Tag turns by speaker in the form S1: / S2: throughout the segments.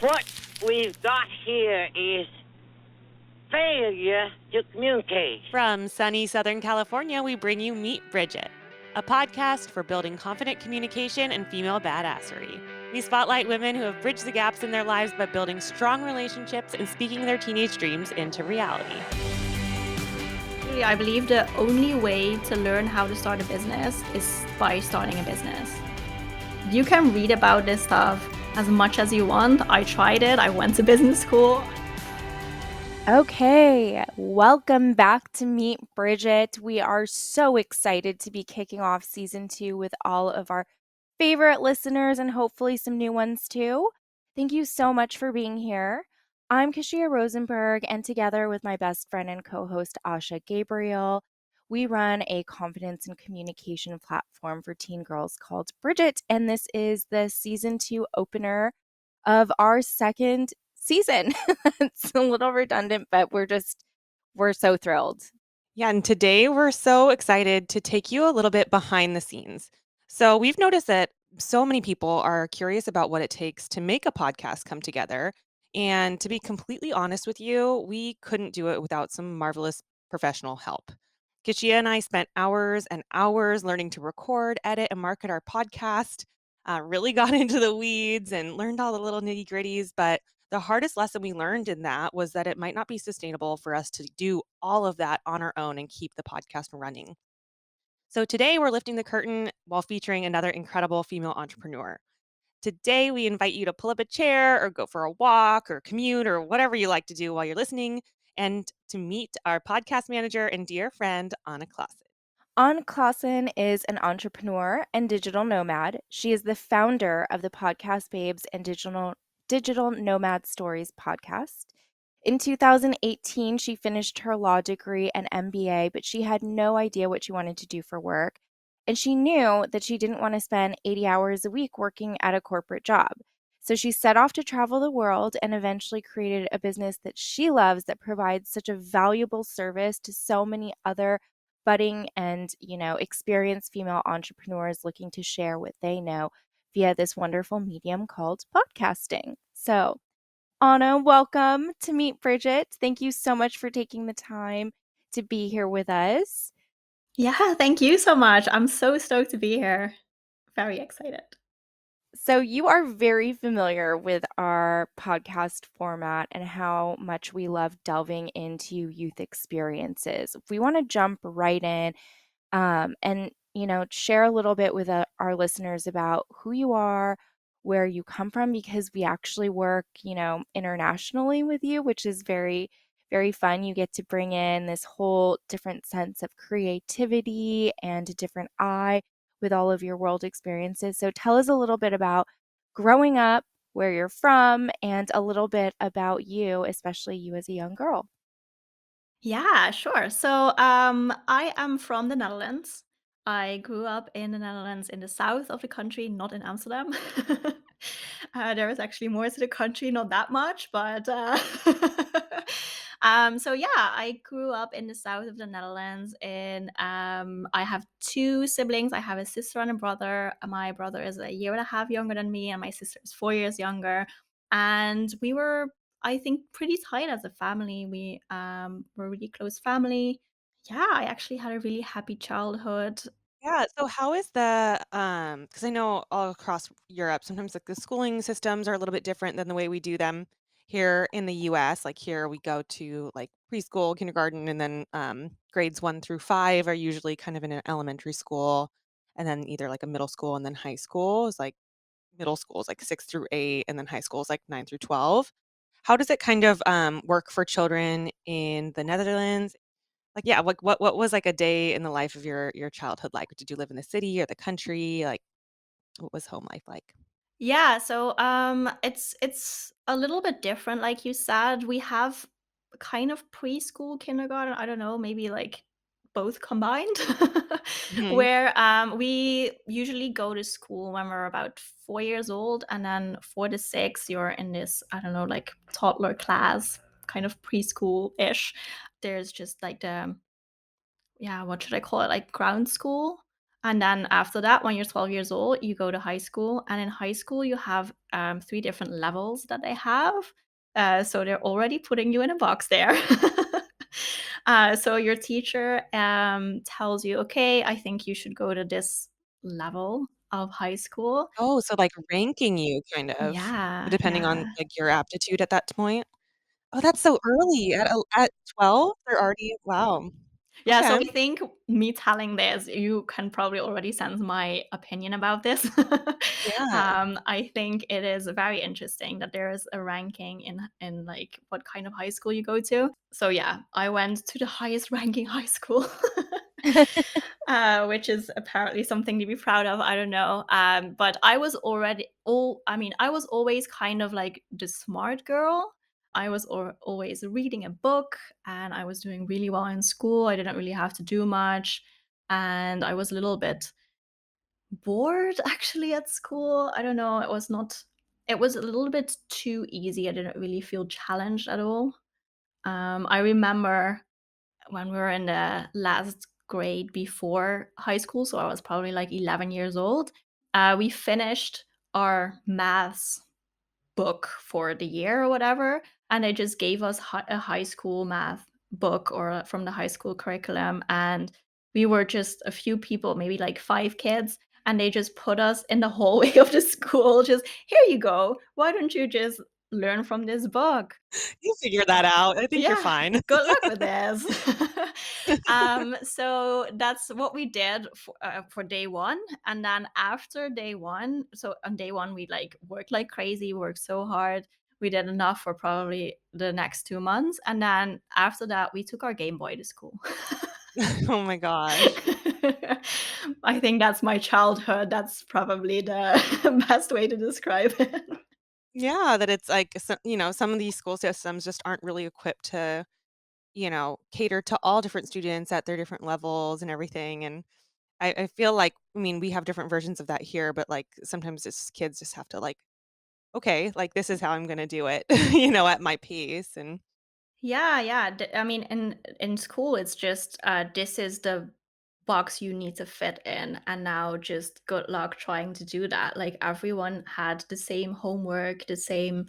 S1: What we've got here is failure to communicate.
S2: From sunny Southern California, we bring you Meet Bridget, a podcast for building confident communication and female badassery. We spotlight women who have bridged the gaps in their lives by building strong relationships and speaking their teenage dreams into reality.
S3: I believe the only way to learn how to start a business is by starting a business. You can read about this stuff as much as you want. I tried it. I went to business school.
S4: Okay, welcome back to Meet Bridget. We are so excited to be kicking off season 2 with all of our favorite listeners and hopefully some new ones too. Thank you so much for being here. I'm Kashia Rosenberg, and together with my best friend and co host Asha Gabriel, we run a confidence and communication platform for teen girls called Bridget. And this is the season 2 opener of our second season. It's a little redundant, but we're so thrilled.
S2: Yeah, and today we're so excited to take you a little bit behind the scenes. So, we've noticed that so many people are curious about what it takes to make a podcast come together. And to be completely honest with you, we couldn't do it without some marvelous professional help. Kishia and I spent hours and hours learning to record, edit, and market our podcast. Really got into the weeds and learned all the little nitty gritties. But the hardest lesson we learned in that was that it might not be sustainable for us to do all of that on our own and keep the podcast running. So today we're lifting the curtain while featuring another incredible female entrepreneur. Today we invite you to pull up a chair or go for a walk or commute or whatever you like to do while you're listening and to meet our podcast manager and dear friend, Anna Claessen.
S4: Anna Claessen is an entrepreneur and digital nomad. She is the founder of the Podcast Babes and Digital Nomad Stories podcast. In 2018, she finished her law degree and MBA, but she had no idea what she wanted to do for work. And she knew that she didn't want to spend 80 hours a week working at a corporate job. So she set off to travel the world and eventually created a business that she loves that provides such a valuable service to so many other budding and, experienced female entrepreneurs looking to share what they know via this wonderful medium called podcasting. So, Anna, welcome to Meet Bridget. Thank you so much for taking the time to be here with us.
S3: Yeah, thank you so much. I'm so stoked to be here. Very excited.
S4: So, you are very familiar with our podcast format and how much we love delving into youth experiences. If we want to jump right in, and share a little bit with our listeners about who you are, where you come from, because we actually work internationally with you, which is very, very fun. You get to bring in this whole different sense of creativity and a different eye with all of your world experiences. So tell us a little bit about growing up, where you're from, and a little bit about you, especially you as a young girl.
S3: Yeah, sure. So, I am from the Netherlands. I grew up in the Netherlands in the south of the country, not in Amsterdam. There is actually more to the country, not that much, but so yeah, I grew up in the south of the Netherlands. And I have two siblings. I have a sister and a brother. My brother is a year and a half younger than me, and my sister is 4 years younger. And we were, I think, pretty tight as a family. We were a really close family. Yeah, I actually had a really happy childhood.
S2: Yeah, so how is the because I know all across Europe, sometimes like the schooling systems are a little bit different than the way we do them here in the US. Like here we go to like preschool, kindergarten, and then grades 1 through 5 are usually kind of in an elementary school, and then either like a middle school and then high school is like middle school is like 6 through 8, and then high school is like 9 through 12. How does it kind of work for children in the Netherlands? Like, yeah, like what was like a day in the life of your childhood like? Did you live in the city or the country? Like, what was home life like?
S3: Yeah, so it's a little bit different. Like you said, we have kind of preschool, kindergarten, I don't know, maybe like both combined.
S2: Mhm.
S3: Where we usually go to school when we're about 4 years old, and then 4 to 6 you're in this, I don't know, like toddler class, kind of preschool-ish. There's just like the, yeah, what should I call it? Like ground school. And then after that, when you're 12 years old, you go to high school. And in high school, you have three different levels that they have. So they're already putting you in a box there. So your teacher tells you, okay, I think you should go to this level of high school.
S2: Oh, so, like, ranking you kind of,
S3: Yeah,
S2: depending on,
S3: yeah.
S2: like, your aptitude at that point? Oh, that's so early. At 12? They're already wow.
S3: Yeah, so
S2: Okay.
S3: I think me telling this, you can probably already sense my opinion about this.
S2: Yeah.
S3: I think it is very interesting that there is a ranking in like what kind of high school you go to. So yeah, I went to the highest ranking high school. Which is apparently something to be proud of. I don't know. But I was already all. I mean, I was always kind of like the smart girl. I was always reading a book, and I was doing really well in school. I didn't really have to do much, and I was a little bit bored actually at school. I don't know. It was not. It was a little bit too easy. I didn't really feel challenged at all. I remember when we were in the last grade before high school, so I was probably like 11 years old, we finished our maths book for the year or whatever, and they just gave us a high school math book or from the high school curriculum, and we were just a few people, maybe like 5 kids, and they just put us in the hallway of the school, just here you go. Why don't you just learn from this book?
S2: You'll figure that out. I think you're
S3: Yeah,
S2: fine.
S3: good luck with this. So that's what we did for day one, and then after day one, so on day one we like worked like crazy, worked so hard. We did enough for probably the next 2 months, and then after that, we took our Game Boy to school.
S2: Oh my gosh.
S3: I think that's my childhood. That's probably the best way to describe it.
S2: Yeah, that it's like, some of these school systems just aren't really equipped to, cater to all different students at their different levels and everything, and I feel like I mean, we have different versions of that here, but, like, sometimes it's kids just have to, like, "Okay, like, this is how I'm gonna do it," at my pace, and
S3: Yeah, yeah. I mean, in school, it's just this is the box you need to fit in, and now just good luck trying to do that. Like everyone had the same homework, the same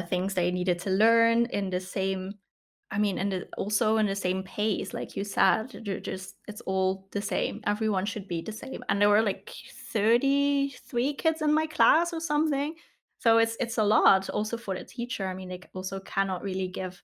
S3: things they needed to learn in the same. I mean, and also in the same pace, like you said, just it's all the same. Everyone should be the same, and there were like 33 kids in my class or something. So it's a lot also for the teacher. I mean, they also cannot really give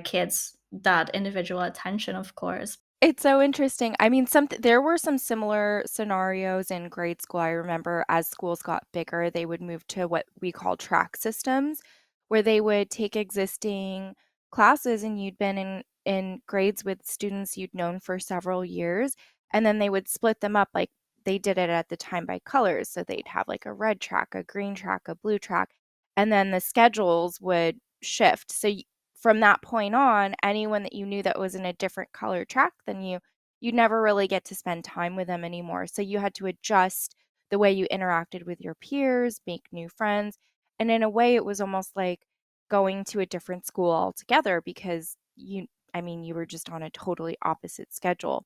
S3: kids that individual attention, of course.
S4: It's so interesting. I mean, there were some similar scenarios in grade school. I remember as schools got bigger, they would move to what we call track systems, where they would take existing classes and you'd been in grades with students you'd known for several years, and then they would split them up like they did it at the time by colors. So they'd have like a red track, a green track, a blue track, and then the schedules would shift. So from that point on, anyone that you knew that was in a different color track than you never really get to spend time with them anymore. So you had to adjust the way you interacted with your peers, make new friends. And in a way, it was almost like going to a different school altogether because I mean, you were just on a totally opposite schedule.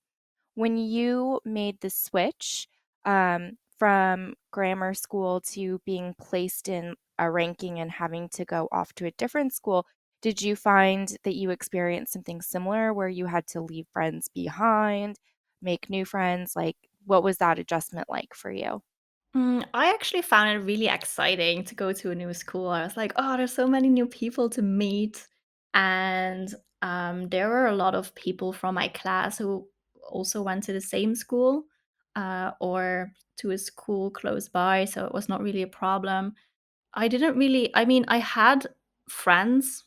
S4: When you made the switch from grammar school to being placed in a ranking and having to go off to a different school, did you find that you experienced something similar where you had to leave friends behind, make new friends? Like, what was that adjustment like for you?
S3: I actually found it really exciting to go to a new school. I was like, oh, there's so many new people to meet. And there were a lot of people from my class who also went to the same school or to a school close by. So it was not really a problem. I didn't really, I mean, I had friends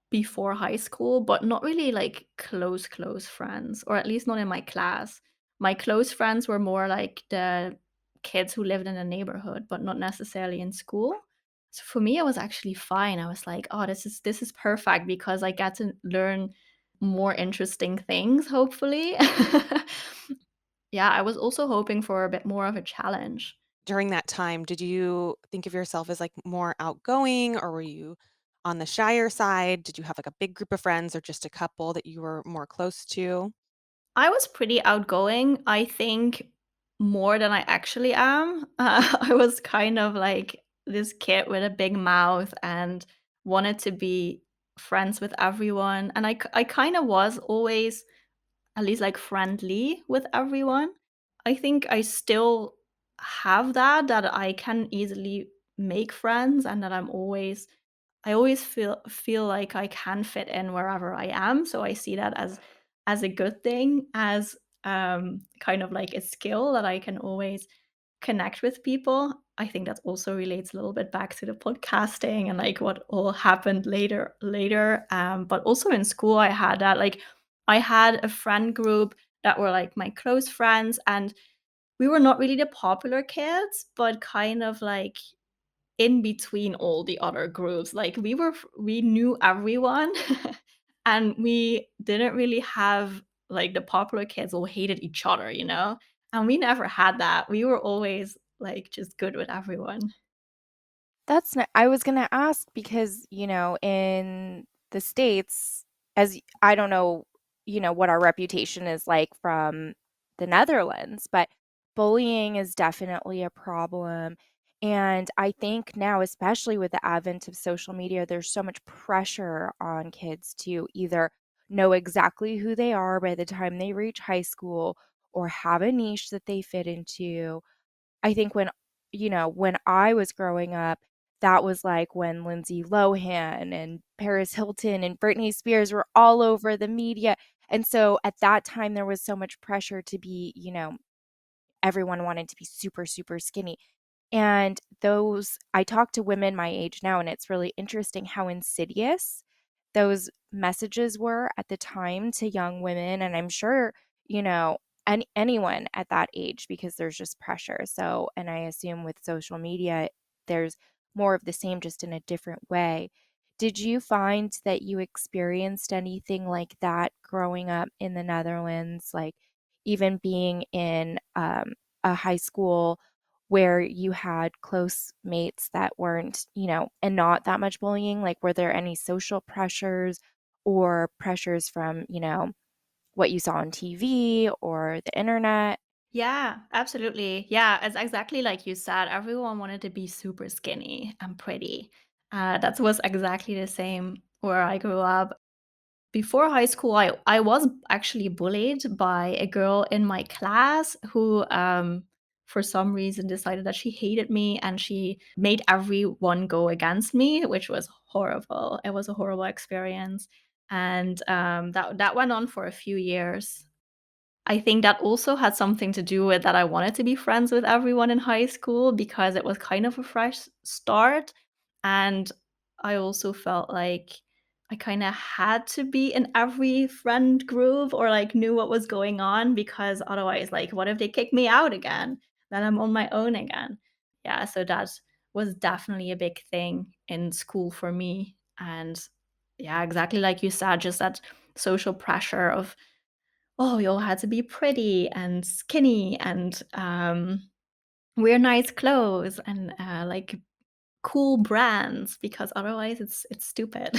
S3: before high school, but not really like close friends, or at least not in my class. My close friends were more like the kids who lived in the neighborhood, but not necessarily in school. So for me, it was actually fine. I was like, oh, this is perfect because I get to learn more interesting things, hopefully. Yeah, I was also hoping for a bit more of a challenge.
S2: during that time, did you think of yourself as, like, more outgoing, or were you on the shyer side? Did you have, like, a big group of friends or just a couple that you were more close to?
S3: I was pretty outgoing, I think more than I actually am. I was kind of like this kid with a big mouth and wanted to be friends with everyone. And I kind of was always at least like friendly with everyone. I think I still have that I can easily make friends and that I always feel like I can fit in wherever I am, so I see that as a good thing, as, kind of like a skill that I can always connect with people. I think that also relates a little bit back to the podcasting and, like, what all happened later, but also in school, I had that, like, I had a friend group that were, like, my close friends, and we were not really the popular kids, but kind of, like, in between all the other groups. Like we knew everyone and we didn't really have like the popular kids all hated each other, you know? And we never had that. We were always like just good with everyone.
S4: That's not, I was gonna ask because, in the States, I don't know, what our reputation is like from the Netherlands, but bullying is definitely a problem. And I think now, especially with the advent of social media, there's so much pressure on kids to either know exactly who they are by the time they reach high school or have a niche that they fit into. I think when I was growing up, that was like when Lindsay Lohan and Paris Hilton and Britney Spears were all over the media. And so at that time, there was so much pressure to be, everyone wanted to be super, super skinny. And I talk to women my age now, and it's really interesting how insidious those messages were at the time to young women. And I'm sure, you know, anyone at that age, because there's just pressure. So, and I assume with social media, there's more of the same, just in a different way. Did you find that you experienced anything like that growing up in the Netherlands, like even being in a high school where you had close mates that weren't, and not that much bullying? Like, were there any social pressures or pressures from, what you saw on TV or the internet?
S3: Yeah, absolutely. Yeah, it's exactly like you said. Everyone wanted to be super skinny and pretty. That was exactly the same where I grew up. Before high school, I was actually bullied by a girl in my class who, for some reason, decided that she hated me and she made everyone go against me, which was horrible. It was a horrible experience, and that went on for a few years. I think that also had something to do with that I wanted to be friends with everyone in high school because it was kind of a fresh start, and I also felt like I kinda had to be in every friend group or, like, knew what was going on because otherwise, like, what if they kick me out again? Then I'm on my own again. Yeah, so that was definitely a big thing in school for me, and yeah, exactly like you said, just that social pressure of oh, we all had to be pretty and skinny and wear nice clothes and like cool brands because otherwise it's stupid.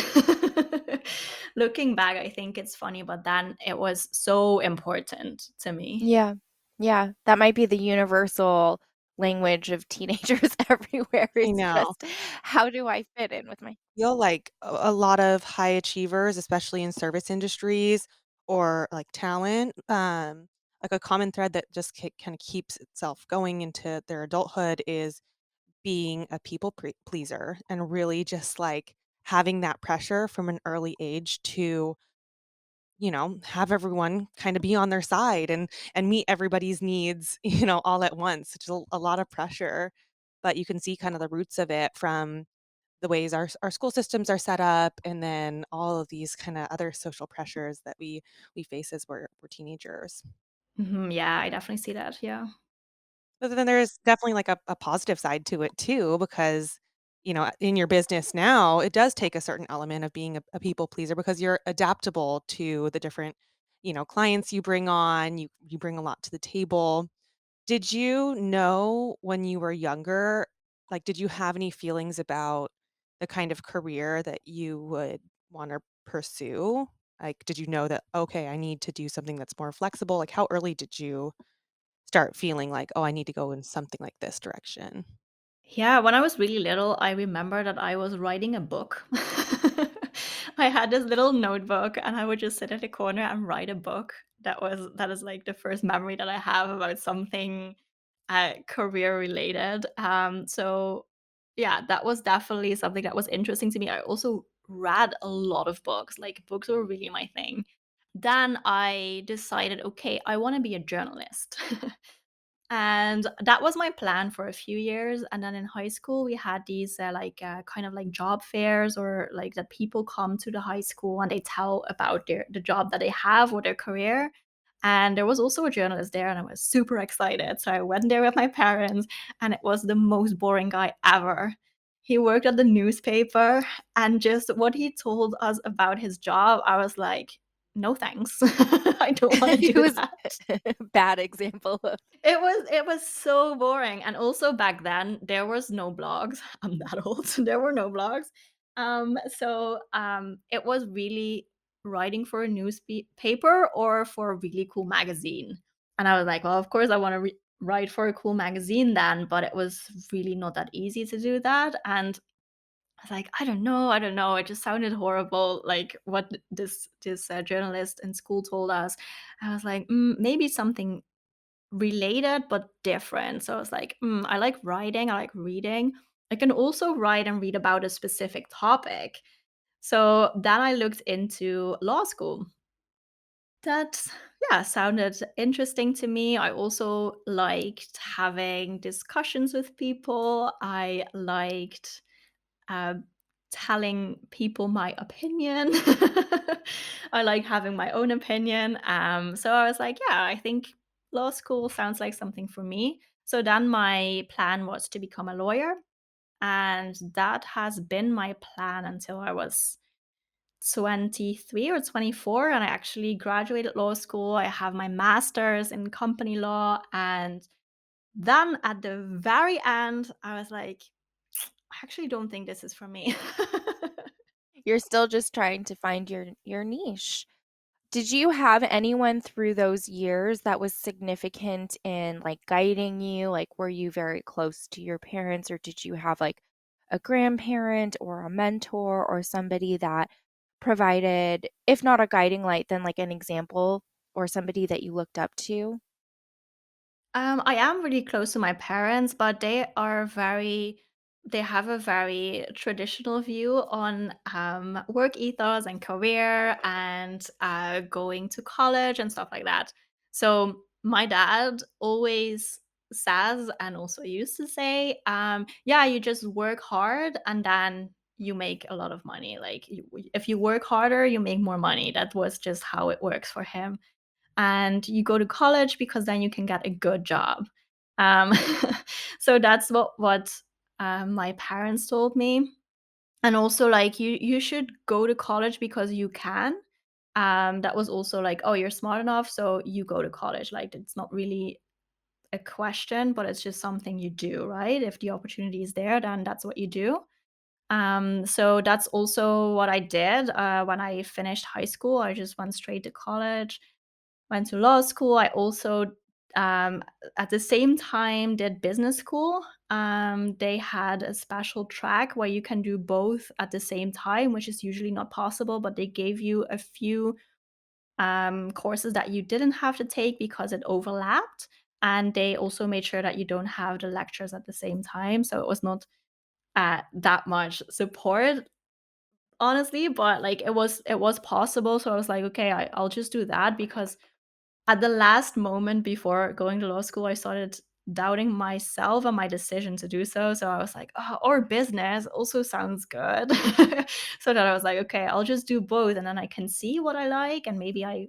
S3: Looking back, I think it's funny, but then it was so important to me.
S4: Yeah. Yeah, that might be the universal language of teenagers everywhere.
S2: I
S4: It's
S2: know.
S4: just, how do I fit in with my
S2: Feel like a lot of high achievers, especially in service industries or like talent, like a common thread that just kind of keeps itself going into their adulthood is being a people pleaser and really just like having that pressure from an early age to have everyone kind of be on their side and meet everybody's needs all at once. It's a lot of pressure, but you can see kind of the roots of it from the ways our school systems are set up, and then all of these kind of other social pressures that we face as we're teenagers.
S3: Yeah, I definitely see that. Yeah.
S2: But then there's definitely like a positive side to it too, because in your business now, it does take a certain element of being a people pleaser because you're adaptable to the different clients you bring on. You bring a lot to the table. Did you know when you were younger, like, did you have any feelings about the kind of career that you would wanna pursue? Like, did you know that, okay, I need to do something that's more flexible? Like, how early did you start feeling like, oh, I need to go in something like this direction?
S3: Yeah, when I was really little, I remember that I was writing a book. I had this little notebook and I would just sit at a corner and write a book. That is like the first memory that I have about something career related. So yeah, that was definitely something that was interesting to me. I also read a lot of books. Like books were really my thing. Then I decided, okay, I want to be a journalist. And that was my plan for a few years. And then in high school, we had these kind of like job fairs, or like that people come to the high school and they tell about the job that they have or their career. And there was also a journalist there, and I was super excited. So I went there with my parents, and it was the most boring guy ever. He worked at the newspaper, and just what he told us about his job, I was like, no thanks. I don't want to
S4: It
S3: do
S4: was
S3: that.
S4: bad example.
S3: It was so boring, and also back then, there was no blogs. I'm that old. There were no blogs. It was really writing for a newspaper or for a really cool magazine. And I was like, "Well, of course I wanna write for a cool magazine then," but it was really not that easy to do that, and I was like, I don't know." It just sounded horrible, like, what this journalist in school told us. I was like, maybe something related but different. So I was like, I like writing, I like reading. I can also write and read about a specific topic. So then I looked into law school. That, yeah, sounded interesting to me. I also liked having discussions with people. I liked uh, telling people my opinion. I like having my own opinion. So I was like, yeah, I think law school sounds like something for me. So then my plan was to become a lawyer. And that has been my plan until I was 23 or 24. And I actually graduated law school. I have my master's in company law. And then at the very end, I was like, I actually don't think this is for me.
S4: You're still just trying to find your niche. Did you have anyone through those years that was significant in like guiding you? Like, were you very close to your parents, or did you have like a grandparent or a mentor or somebody that provided, if not a guiding light, then like an example or somebody that you looked up to?
S3: I am really close to my parents, but they have a very traditional view on work ethos and career and going to college and stuff like that. So my dad always says, and also used to say, yeah, you just work hard and then you make a lot of money. Like if you work harder, you make more money. That was just how it works for him. And you go to college because then you can get a good job. Um, so that's what my parents told me. And also, like, you should go to college because you can. That was also like, oh, you're smart enough, so you go to college. Like, it's not really a question, but it's just something you do, right? If the opportunity is there, then that's what you do. So that's also what I did when I finished high school. I just went straight to college, went to law school. I also, um, at the same time, did business school. They had a special track where you can do both at the same time, which is usually not possible, but they gave you a few courses that you didn't have to take because it overlapped. And they also made sure that you don't have the lectures at the same time. So it was not that much support, honestly, but like it was possible. So I was like, okay, I'll just do that because at the last moment before going to law school, I started doubting myself and my decision to do so. So I was like, oh, or business also sounds good. So that I was like, okay, I'll just do both and then I can see what I like and maybe I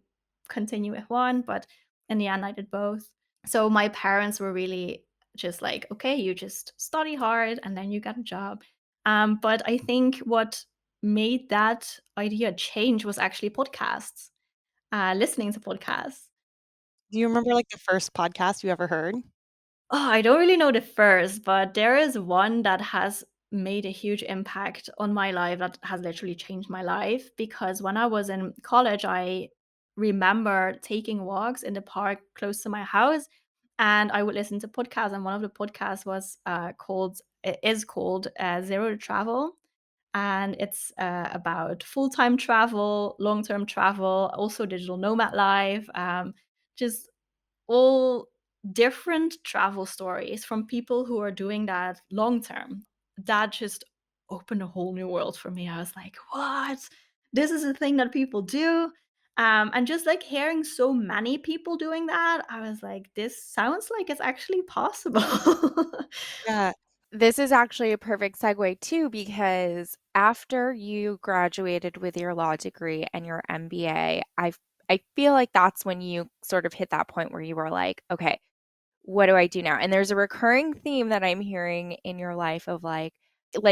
S3: continue with one. But in the end, I did both. So my parents were really just like, okay, you just study hard and then you get a job. But I think what made that idea change was actually podcasts, listening to podcasts.
S2: Do you remember like the first podcast you ever heard?
S3: Oh, I don't really know the first, but there is one that has made a huge impact on my life that has literally changed my life, because when I was in college, I remember taking walks in the park close to my house, and I would listen to podcasts, and one of the podcasts was called Zero to Travel, and it's about full-time travel, long-term travel, also digital nomad life, just all different travel stories from people who are doing that long term. That just opened a whole new world for me. I was like, what? This is a thing that people do. And just like hearing so many people doing that, I was like, this sounds like it's actually possible.
S2: Yeah.
S4: This is actually a perfect segue too, because after you graduated with your law degree and your MBA, I feel like that's when you sort of hit that point where you were like, okay, what do I do now? And there's a recurring theme that I'm hearing in your life of like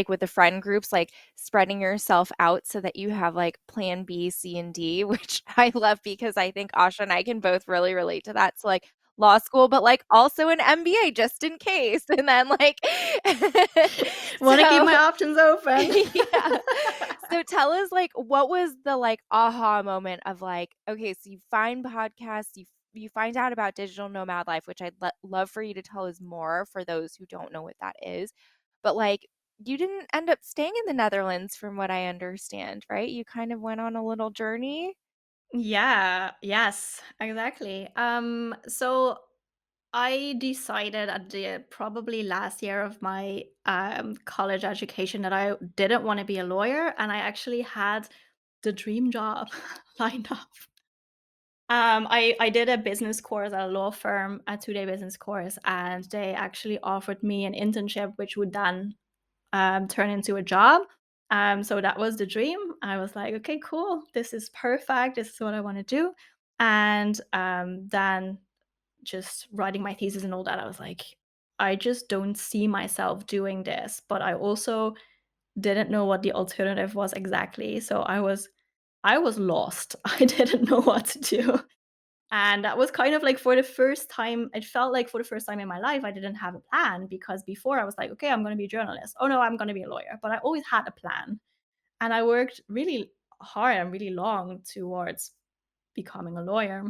S4: with the friend groups, like spreading yourself out so that you have like plan B, C, and D, which I love because I think Asha and I can both really relate to that. So like law school, but like also an MBA just in case. And then like
S3: Want to keep
S4: so
S3: my options open.
S4: yeah. So tell us like what was the like aha moment of like, okay, so you find podcasts, you find out about digital nomad life, which I'd love for you to tell us more for those who don't know what that is. But like you didn't end up staying in the Netherlands from what I understand, right? You kind of went on a little journey.
S3: Yeah, yes, exactly. So I decided at the probably last year of my college education that I didn't want to be a lawyer, and I actually had the dream job lined up. I did a business course at a law firm, a 2-day business course, and they actually offered me an internship, which would then turn into a job. So that was the dream. I was like, okay, cool. This is perfect. This is what I want to do. And then just writing my thesis and all that, I was like, I just don't see myself doing this. But I also didn't know what the alternative was exactly. So I was lost. I didn't know what to do. And that was kind of like for the first time, it felt like for the first time in my life, I didn't have a plan, because before I was like, okay, I'm going to be a journalist. Oh no, I'm going to be a lawyer. But I always had a plan. And I worked really hard and really long towards becoming a lawyer.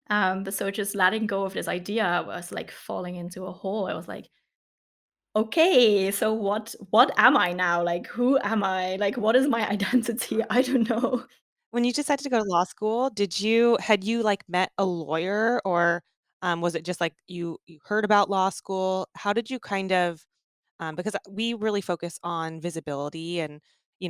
S3: But so just letting go of this idea was like falling into a hole. I was like, okay, so what am I now? Like, who am I? Like, what is my identity? I don't know.
S2: When you decided to go to law school, had you, like, met a lawyer or, was it just, like, you heard about law school? How did you kind of because we really focus on visibility and,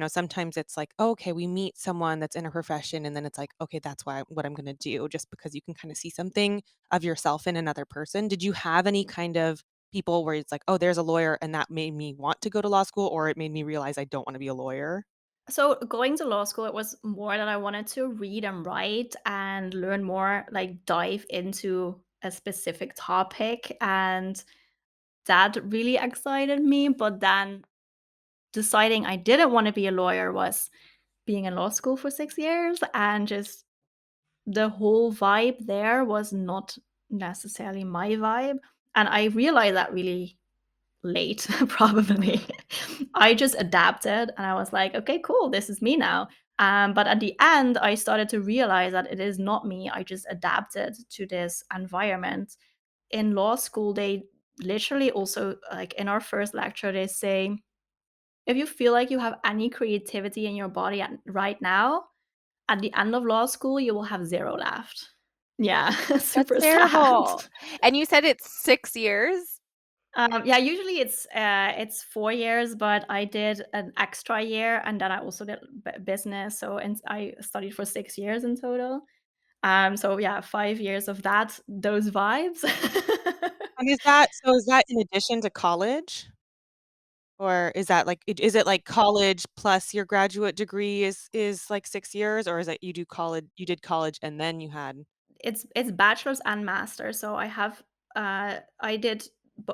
S2: sometimes it's like, "Oh, okay, we meet someone that's in a profession," and then it's like, "Okay, that's what I'm gonna do," just because you can kinda see something of yourself in another person. Did you have any kind of people where it's like, "Oh, there's a lawyer," and that made me want to go to law school, or it made me realize I don't wanna be a lawyer?
S3: So going to law school, it was more that I wanted to read and write and learn more, like dive into a specific topic. And that really excited me. But then deciding I didn't want to be a lawyer was being in law school for 6 years, and just the whole vibe there was not necessarily my vibe. And I realized that really late, probably. I just adapted and I was like, okay, cool, this is me now. But at the end, I started to realize that it is not me. I just adapted to this environment. In law school, they literally also, like in our first lecture, they say, if you feel like you have any creativity in your body right now, at the end of law school, you will have zero left. Yeah,
S4: That's
S3: super sad.
S4: terrible. And you said it's 6 years?
S3: Yeah, usually it's 4 years, but I did an extra year, and then I also did business. So and I studied for 6 years in total. So yeah, 5 years of that, those vibes.
S2: And is that in addition to college? Or is that like is it like college plus your graduate degree is like 6 years, or is it you did college and then you had
S3: It's bachelor's and master's. So I did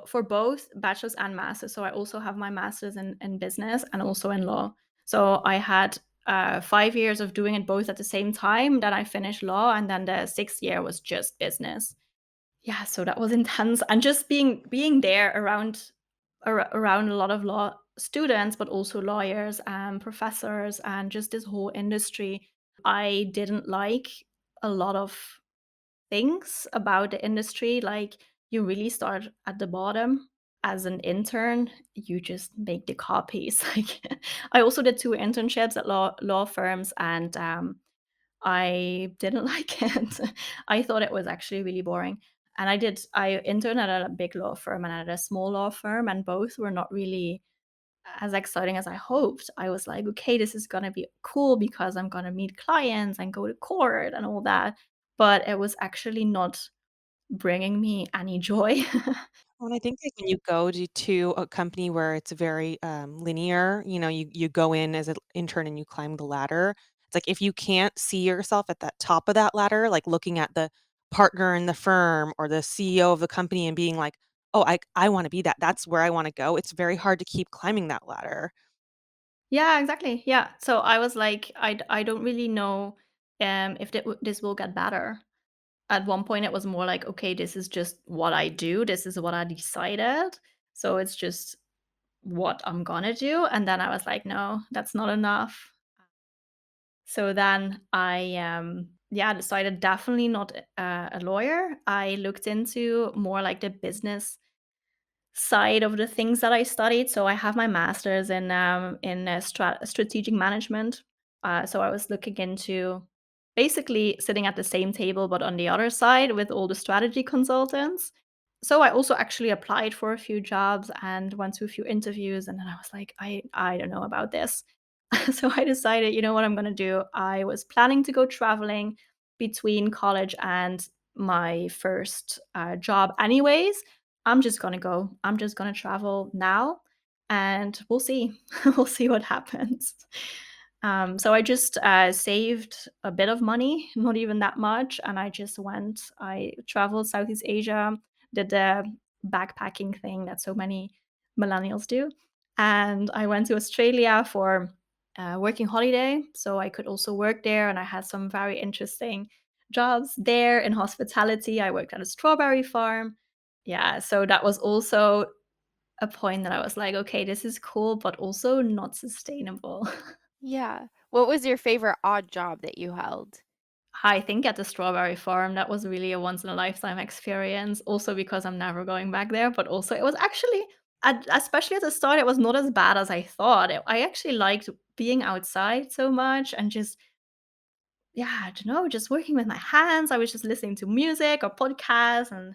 S3: for both bachelor's and master's. So I also have my master's in business and also in law. So I had 5 years of doing it both at the same time. Then I finished law, and then the sixth year was just business. Yeah, so that was intense, and just being there around a lot of law students, but also lawyers and professors and just this whole industry. I didn't like a lot of things about the industry. Like, you really start at the bottom. As an intern, you just make the copies. Like, I also did 2 internships at law firms, and I didn't like it. I thought it was actually really boring. And I interned at a big law firm and at a small law firm, and both were not really as exciting as I hoped. I was like, okay, this is gonna be cool because I'm gonna meet clients and go to court and all that. But it was actually not bringing me any joy.
S2: Well, and I think like when you go to a company where it's very linear, you go in as an intern and you climb the ladder. It's like if you can't see yourself at that top of that ladder, like looking at the partner in the firm or the CEO of the company and being like, oh, I want to be that. That's where I want to go. It's very hard to keep climbing that ladder.
S3: Yeah, exactly. Yeah. So I was like, I don't really know if this will get better. At one point, it was more like, okay, this is just what I do. This is what I decided. So it's just what I'm gonna do. And then I was like, no, that's not enough. So then I, yeah, decided definitely not a lawyer. I looked into more like the business side of the things that I studied. So I have my master's in strategic management. So I was looking into basically sitting at the same table, but on the other side with all the strategy consultants. So I also actually applied for a few jobs and went to a few interviews, and then I was like, I don't know about this. So I decided, you know what I'm gonna do? I was planning to go traveling between college and my first job, anyways. I'm just gonna go. I'm just gonna travel now, and we'll see. We'll see what happens. So I just saved a bit of money, not even that much, and I just went. I traveled Southeast Asia, did the backpacking thing that so many millennials do, and I went to Australia for a working holiday. So I could also work there, and I had some very interesting jobs there in hospitality. I worked at a strawberry farm. Yeah, so that was also a point that I was like, okay, this is cool, but also not sustainable.
S4: Yeah. What was your favorite odd job that you held?
S3: I think at the strawberry farm, that was really a once in a lifetime experience. Also because I'm never going back there, but also it was actually, especially at the start, it was not as bad as I thought. I actually liked being outside so much and just, yeah, I don't know, just working with my hands. I was just listening to music or podcasts, and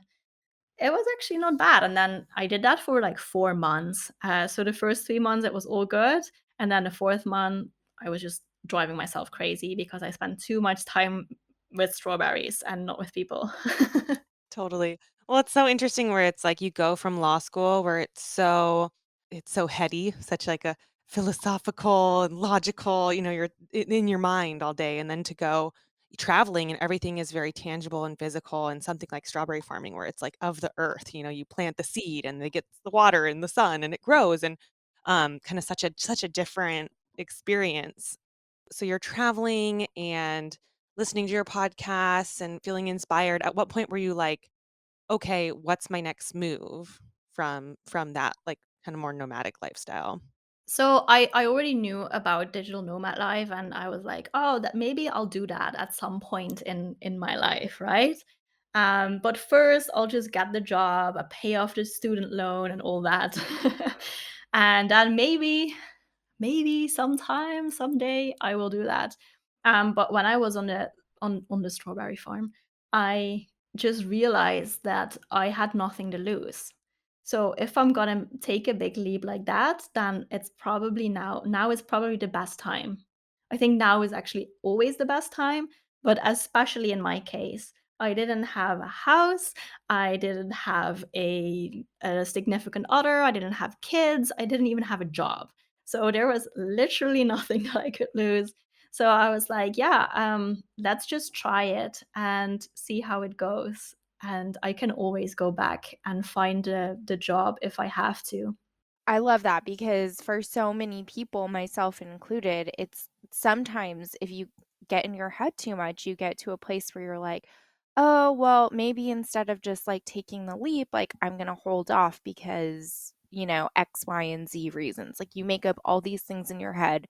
S3: it was actually not bad. And then I did that for like 4 months. So the first 3 months, it was all good. And then the fourth month, I was just driving myself crazy because I spent too much time with strawberries and not with people.
S2: Totally. Well, it's so interesting where it's like you go from law school where it's so heady, such like a philosophical and logical, you're in your mind all day, and then to go traveling and everything is very tangible and physical, and something like strawberry farming where it's like of the earth, you plant the seed and it gets the water and the sun and it grows, and kind of such a different experience. So you're traveling and listening to your podcasts and feeling inspired. At what point were you like, okay, what's my next move from that, like, kinda more nomadic lifestyle?
S3: So I already knew about digital nomad life, and I was like, oh, that maybe I'll do that at some point in my life, right? But first I'll just get the job, I pay off the student loan and all that. And then maybe sometime, someday I will do that. But when I was on the strawberry farm, I just realized that I had nothing to lose. So if I'm gonna take a big leap like that, then it's probably now. Now is probably the best time. I think now is actually always the best time, but especially in my case, I didn't have a house, I didn't have a significant other, I didn't have kids, I didn't even have a job. So there was literally nothing that I could lose. So I was like, yeah, let's just try it and see how it goes. And I can always go back and find the job if I have to.
S4: I love that because for so many people, myself included, it's sometimes if you get in your head too much, you get to a place where you're like, oh, well, maybe instead of just like taking the leap, like I'm going to hold off because, X, Y, and Z reasons. Like you make up all these things in your head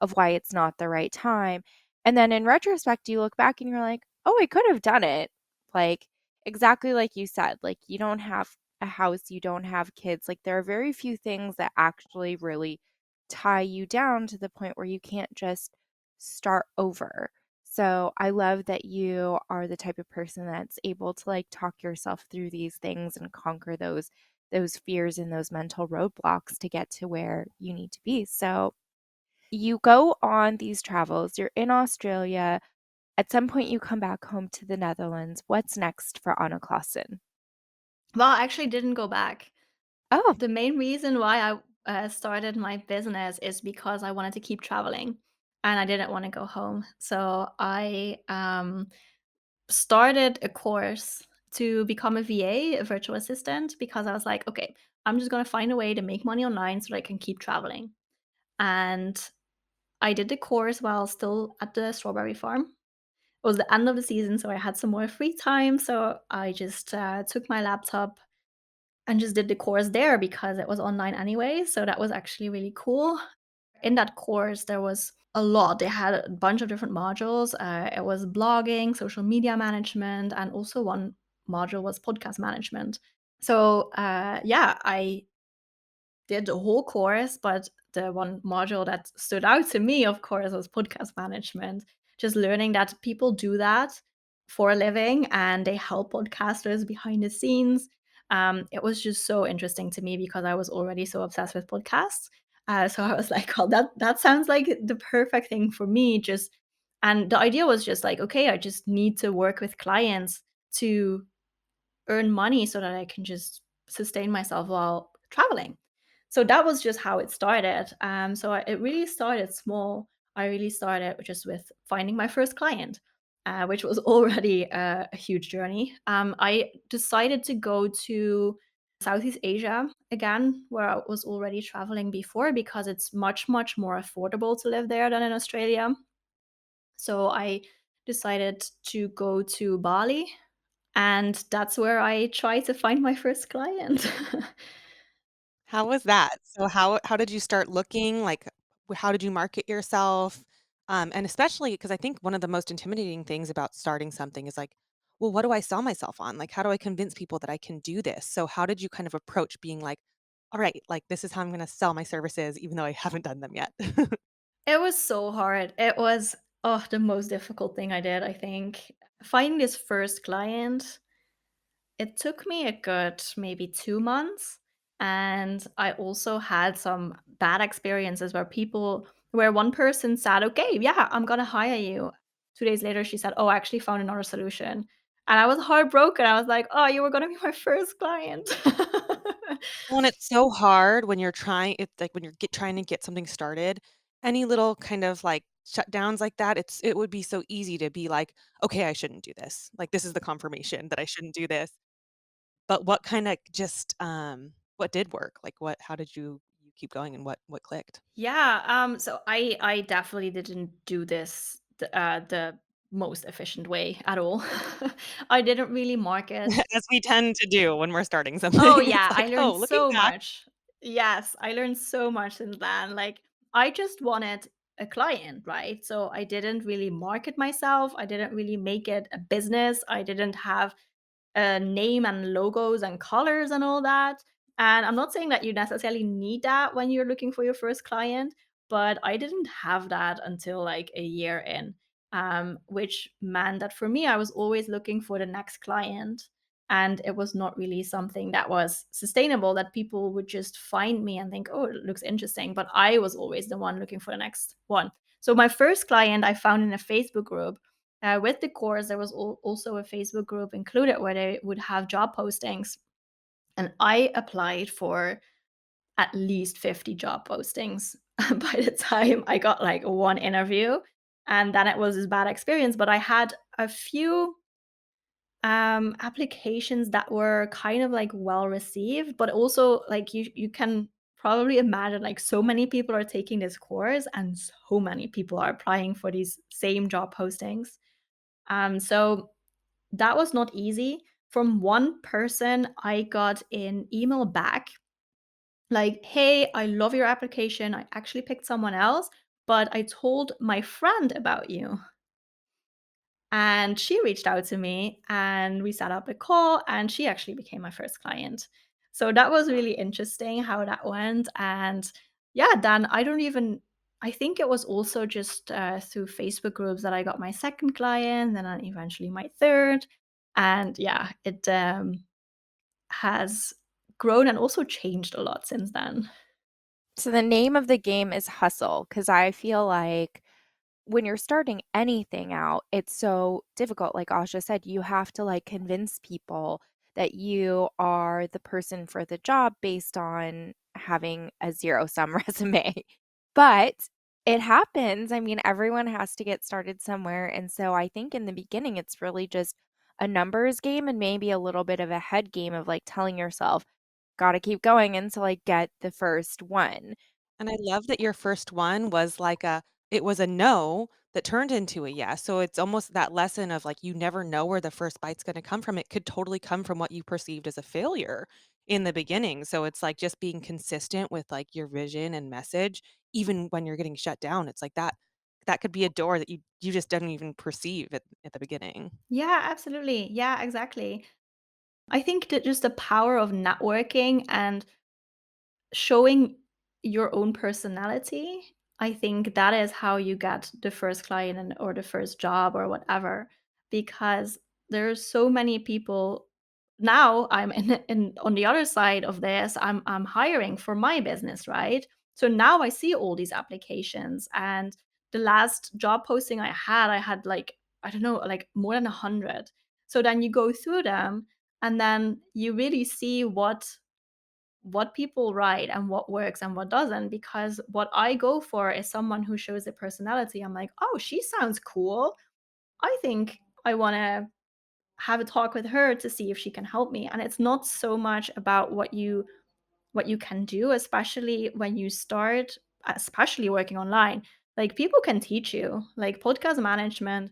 S4: of why it's not the right time. And then in retrospect, you look back and you're like, oh, I could have done it. Like exactly like you said, like you don't have a house, you don't have kids. Like there are very few things that actually really tie you down to the point where you can't just start over. So I love that you are the type of person that's able to like talk yourself through these things and conquer those fears and those mental roadblocks to get to where you need to be. So you go on these travels, you're in Australia. At some point you come back home to the Netherlands. What's next for Anna Claessen?
S3: Well, I actually didn't go back.
S4: Oh,
S3: The main reason why I started my business is because I wanted to keep traveling and I didn't want to go home. So I started a course to become a VA, a virtual assistant, because I was like, okay, I'm just going to find a way to make money online so that I can keep traveling. And I did the course while still at the strawberry farm. It was the end of the season, so I had some more free time. So I just took my laptop and just did the course there because it was online anyway. So that was actually really cool. In that course, there was a lot. They had a bunch of different modules. It was blogging, social media management, and also one module was podcast management. So yeah, I did the whole course, but the one module that stood out to me, of course, was podcast management. Just learning that people do that for a living and they help podcasters behind the scenes. It was just so interesting to me because I was already so obsessed with podcasts. So I was like, "Oh, that sounds like the perfect thing for me." Just and the idea was just like, okay, I just need to work with clients to earn money so that I can just sustain myself while traveling. So that was just how it started. It really started small. I really started just with finding my first client, which was already a huge journey. I decided to go to Southeast Asia again, where I was already traveling before, because it's much, much more affordable to live there than in Australia. So I decided to go to Bali, and that's where I tried to find my first client.
S2: How was that? So how did you start looking? Like, how did you market yourself? And especially because I think one of the most intimidating things about starting something is like, well, what do I sell myself on? Like, how do I convince people that I can do this? So how did you kind of approach being like, all right, like this is how I'm going to sell my services, even though I haven't done them yet?
S3: It was so hard. It was, oh, the most difficult thing I did, I think. Finding this first client, it took me a good maybe 2 months, and I also had some bad experiences where one person said, "Okay, yeah, I'm gonna hire you." 2 days later, she said, "Oh, I actually found another solution." And I was heartbroken. I was like, "Oh, you were gonna be my first client."
S2: Well, and it's so hard when you're trying it's like when you're trying to get something started, any little kind of like shutdowns like that, it would be so easy to be like, okay, I shouldn't do this. Like this is the confirmation that I shouldn't do this. But what kind of just what did work? Like how did you keep going and what clicked?
S3: Yeah, so I definitely didn't do this the most efficient way at all. I didn't really market.
S2: As we tend to do when we're starting
S3: Oh
S2: something. It's
S3: yeah, I
S2: like,
S3: learned
S2: "Oh, looking
S3: so
S2: back."
S3: much. Yes, I learned so much since then. Like I just wanted a client, right? So I didn't really market myself. I didn't really make it a business. I didn't have name and logos and colors and all that. And I'm not saying that you necessarily need that when you're looking for your first client, but I didn't have that until like a year in, which meant that for me, I was always looking for the next client. And it was not really something that was sustainable, that people would just find me and think, oh, it looks interesting. But I was always the one looking for the next one. So my first client I found in a Facebook group. With the course, there was also a Facebook group included where they would have job postings. And I applied for at least 50 job postings. By the time I got like one interview, and then it was this bad experience. But I had a few applications that were kind of like well received, but also like you can probably imagine like so many people are taking this course and so many people are applying for these same job postings. So that was not easy. From one person, I got an email back Like, "Hey, I love your application. I actually picked someone else, but I told my friend about you." And she reached out to me and we set up a call and she actually became my first client. So that was really interesting how that went. And yeah, then I think it was also just through Facebook groups that I got my second client, then eventually my third. And yeah, it has grown and also changed a lot since then.
S4: So the name of the game is hustle, because I feel like when you're starting anything out, it's so difficult. Like Asha said, you have to like convince people that you are the person for the job based on having a zero-sum resume. But it happens. I mean, everyone has to get started somewhere. And so I think in the beginning, it's really just a numbers game and maybe a little bit of a head game of like telling yourself, gotta keep going until I get the first one.
S2: And I love that your first one was like it was a no that turned into a yes. So it's almost that lesson of like you never know where the first bite's going to come from. It could totally come from what you perceived as a failure in the beginning. So it's like just being consistent with like your vision and message even when you're getting shut down. It's like that could be a door that you just didn't even perceive at the beginning.
S3: Yeah, absolutely. Yeah, exactly. I think that just the power of networking and showing your own personality, I think that is how you get the first client or the first job or whatever, because there's so many people now. I'm in on the other side of this, I'm hiring for my business, right? So now I see all these applications, and the last job posting I had like, I don't know, like more than 100. So then you go through them and then you really see what people write and what works and what doesn't, because what I go for is someone who shows a personality. I'm like, oh, she sounds cool. I think I want to have a talk with her to see if she can help me. And it's not so much about what you can do, especially when you start, especially working online. Like, people can teach you, like podcast management,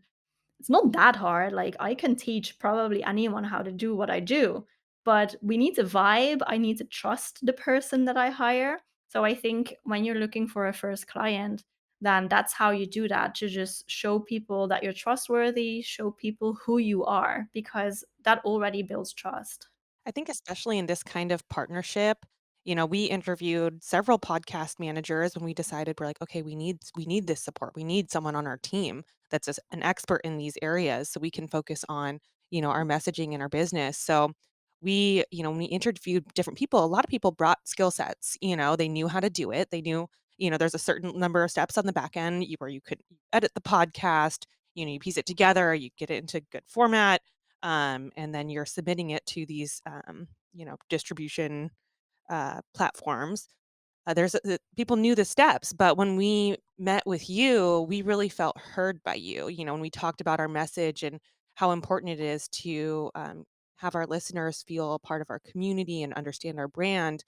S3: it's not that hard. Like, I can teach probably anyone how to do what I do, but we need to vibe. I need to trust the person that I hire. So I think when you're looking for a first client, then that's how you do that, to just show people that you're trustworthy, show people who you are, because that already builds trust.
S2: I think especially in this kind of partnership, we interviewed several podcast managers when we decided we're like, okay, we need this support. We need someone on our team that's an expert in these areas so we can focus on, our messaging and our business. So when we interviewed different people, a lot of people brought skill sets, they knew how to do it. They knew, there's a certain number of steps on the back end where you could edit the podcast, you piece it together, you get it into good format, and then you're submitting it to these distribution platforms. People knew the steps, but when we met with you, we really felt heard by you. When we talked about our message and how important it is to have our listeners feel a part of our community and understand our brand,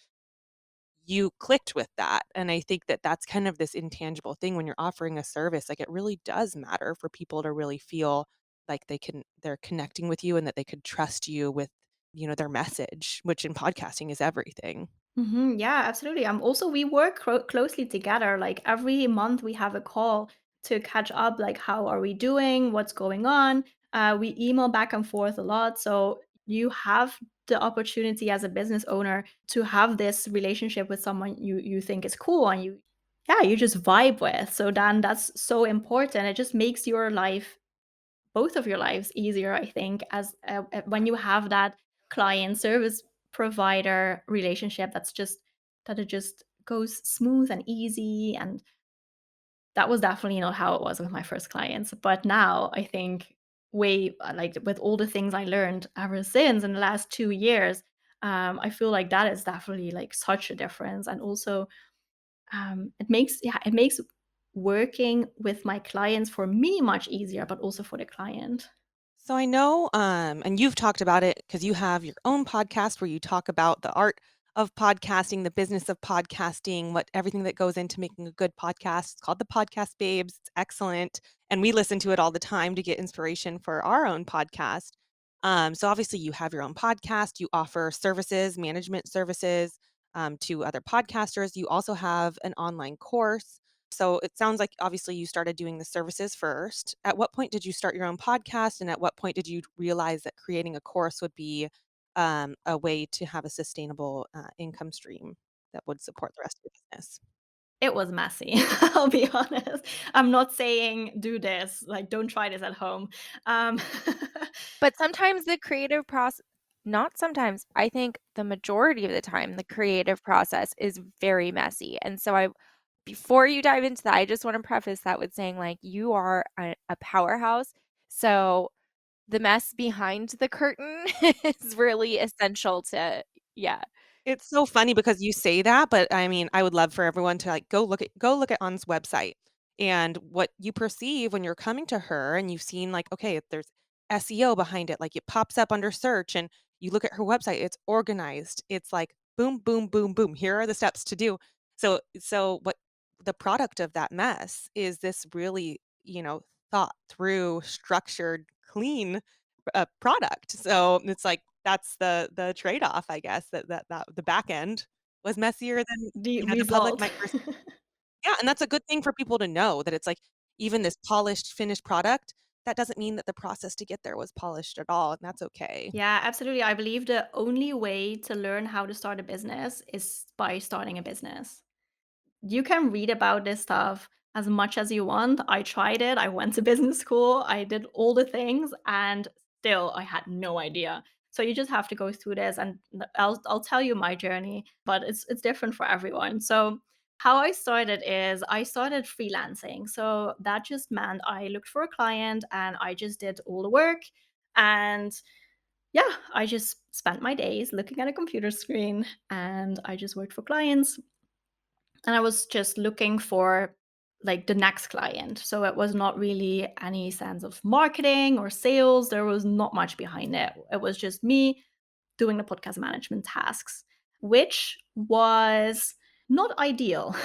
S2: you clicked with that. And I think that that's kind of this intangible thing when you're offering a service. Like, it really does matter for people to really feel like they're connecting with you and that they could trust you with, their message, which in podcasting is everything.
S3: Yeah, absolutely. Also, we work closely together. Like, every month, we have a call to catch up. Like, how are we doing? What's going on? We email back and forth a lot. So you have the opportunity as a business owner to have this relationship with someone you think is cool and you just vibe with. So then that's so important. It just makes your life, both of your lives, easier, I think, as when you have that client service provider relationship, that it just goes smooth and easy. And that was definitely not how it was with my first clients, but now I think, way like, with all the things I learned ever since in the last 2 years, I feel like that is definitely like such a difference. And also, it makes working with my clients, for me, much easier, but also for the client.
S2: So I know, and you've talked about it because you have your own podcast where you talk about the art of podcasting, the business of podcasting, what everything that goes into making a good podcast. It's called the Podcast Babes. It's excellent, and we listen to it all the time to get inspiration for our own podcast. So obviously, you have your own podcast. You offer services, management services. to other podcasters. You also have an online course. So it sounds like obviously you started doing the services first. At what point did you start your own podcast? And at what point did you realize that creating a course would be a way to have a sustainable income stream that would support the rest of your business?
S3: It was messy, I'll be honest. I'm not saying do this, like, don't try this at home. Um,
S4: But sometimes the creative process, not sometimes, I think the majority of the time, the creative process is very messy. And so before you dive into that, I just want to preface that with saying, like, you are a powerhouse. So the mess behind the curtain is really essential to, yeah.
S2: It's so funny because you say that, but I mean, I would love for everyone to like go look at An's website and what you perceive when you're coming to her and you've seen like, okay, there's SEO behind it, like it pops up under search and you look at her website, it's organized. It's like boom, boom, boom, boom. Here are the steps to do. So what the product of that mess is this really, thought through, structured, clean product. So it's like that's the trade-off, I guess, that the back end was messier than,
S3: the
S2: the public
S3: result.
S2: might yeah, and that's a good thing for people to know that it's like even this polished, finished product, that doesn't mean that the process to get there was polished at all, and that's okay.
S3: Yeah, absolutely. I believe the only way to learn how to start a business is by starting a business. You can read about this stuff as much as you want. I tried it. I went to business school. I did all the things and still I had no idea. So you just have to go through this and I'll tell you my journey, but it's different for everyone. So how I started is I started freelancing. So that just meant I looked for a client and I just did all the work and yeah, I just spent my days looking at a computer screen and I just worked for clients and I was just looking for like the next client. So it was not really any sense of marketing or sales. There was not much behind it. It was just me doing the podcast management tasks, which was not ideal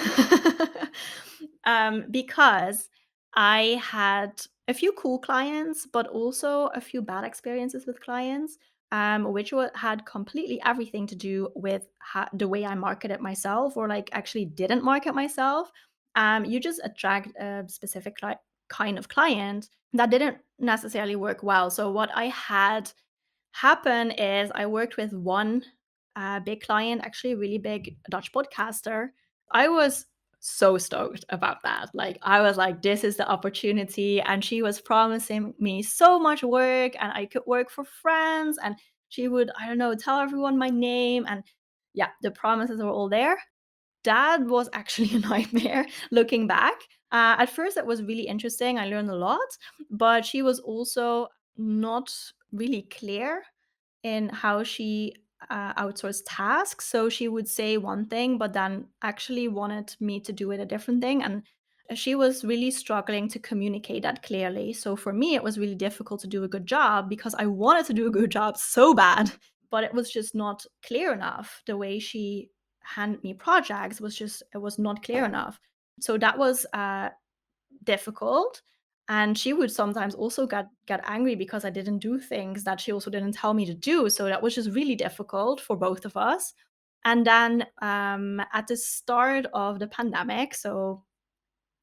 S3: because I had a few cool clients, but also a few bad experiences with clients, which had completely everything to do with the way I marketed myself or like actually didn't market myself. You just attract a specific kind of client that didn't necessarily work well. So, what I had happen is I worked with one big client, actually a really big Dutch podcaster. I was so stoked about that. Like I was like, this is the opportunity. And she was promising me so much work and I could work for friends and she would, I don't know, tell everyone my name. And yeah, the promises were all there. That was actually a nightmare looking back. At first, it was really interesting. I learned a lot, but she was also not really clear in how she outsourced tasks. So she would say one thing, but then actually wanted me to do it a different thing. And she was really struggling to communicate that clearly. So for me, it was really difficult to do a good job because I wanted to do a good job so bad, but it was just not clear enough. The way she handed me projects it was not clear enough. So that was difficult. And she would sometimes also get angry because I didn't do things that she also didn't tell me to do. So that was just really difficult for both of us. And then at the start of the pandemic, so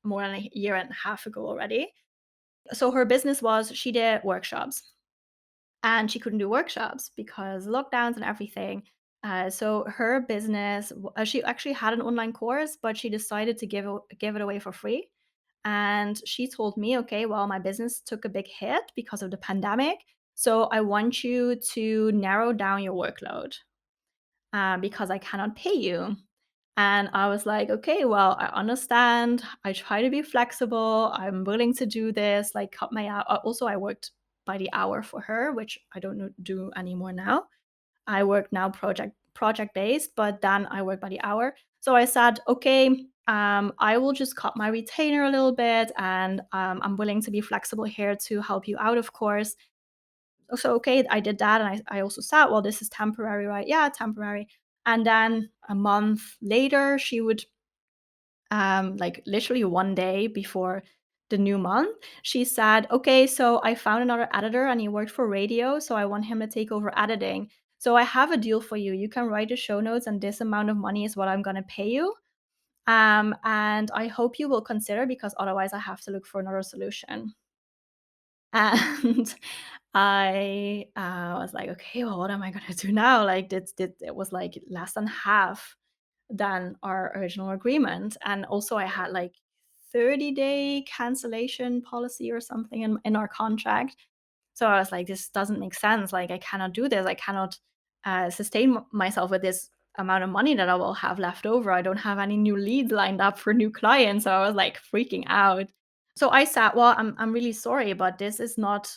S3: more than a year and a half ago already, so her business was she did workshops and she couldn't do workshops because lockdowns and everything. So her business, she actually had an online course, but she decided to give it away for free. And she told me, okay, well, my business took a big hit because of the pandemic. So I want you to narrow down your workload because I cannot pay you. And I was like, okay, well, I understand. I try to be flexible. I'm willing to do this, like cut my hour. Also, I worked by the hour for her, which I don't do anymore now. I work now project based, but then I work by the hour. So I said, okay, I will just cut my retainer a little bit, and I'm willing to be flexible here to help you out, of course. So okay, I did that, and I also said, well, this is temporary, right? Yeah, temporary. And then a month later, she would like literally one day before the new month, she said, okay, so I found another editor and he worked for radio. So I want him to take over editing. So I have a deal for you. You can write the show notes, and this amount of money is what I'm going to pay you. And I hope you will consider, because otherwise I have to look for another solution. And I was like, okay, well, what am I gonna do now? Like, it was like less than half than our original agreement, and also I had like 30-day cancellation policy or something in our contract. So I was like, this doesn't make sense. Like, I cannot do this. I cannot sustain myself with this amount of money that I will have left over. I don't have any new leads lined up for new clients. So I was like freaking out. So I said, well, I'm really sorry, but this is not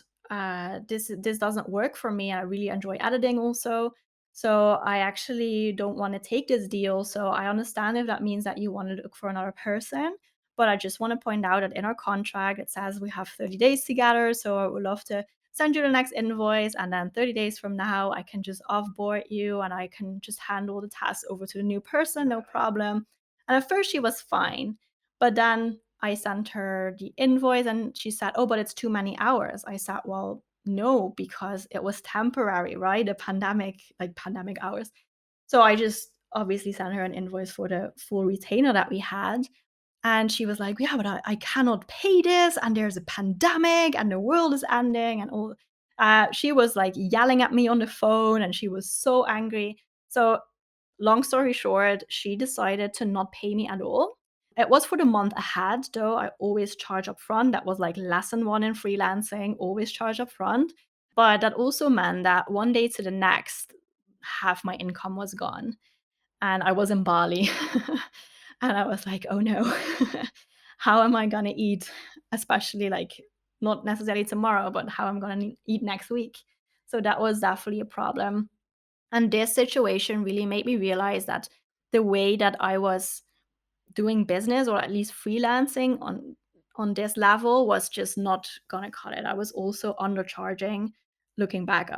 S3: this doesn't work for me. I really enjoy editing also. So I actually don't want to take this deal. So I understand if that means that you want to look for another person. But I just want to point out that in our contract, it says we have 30 days together. So I would love to send you the next invoice. And then 30 days from now, I can just offboard you and I can just handle the task over to the new person, no problem. And at first, she was fine. But then I sent her the invoice and she said, oh, but it's too many hours. I said, well, no, because it was temporary, right? The pandemic, like pandemic hours. So I just obviously sent her an invoice for the full retainer that we had. And she was like, yeah, but I cannot pay this. And there's a pandemic and the world is ending and all. She was like yelling at me on the phone and she was so angry. So, long story short, she decided to not pay me at all. It was for the month ahead, though. I always charge up front. That was like lesson one in freelancing, always charge up front. But that also meant that one day to the next, half my income was gone. And I was in Bali. And I was like, oh no, how am I going to eat? Especially like not necessarily tomorrow, but how I'm going to eat next week. So that was definitely a problem. And this situation really made me realize that the way that I was doing business, or at least freelancing on this level, was just not gonna cut it. I was also undercharging. Looking back,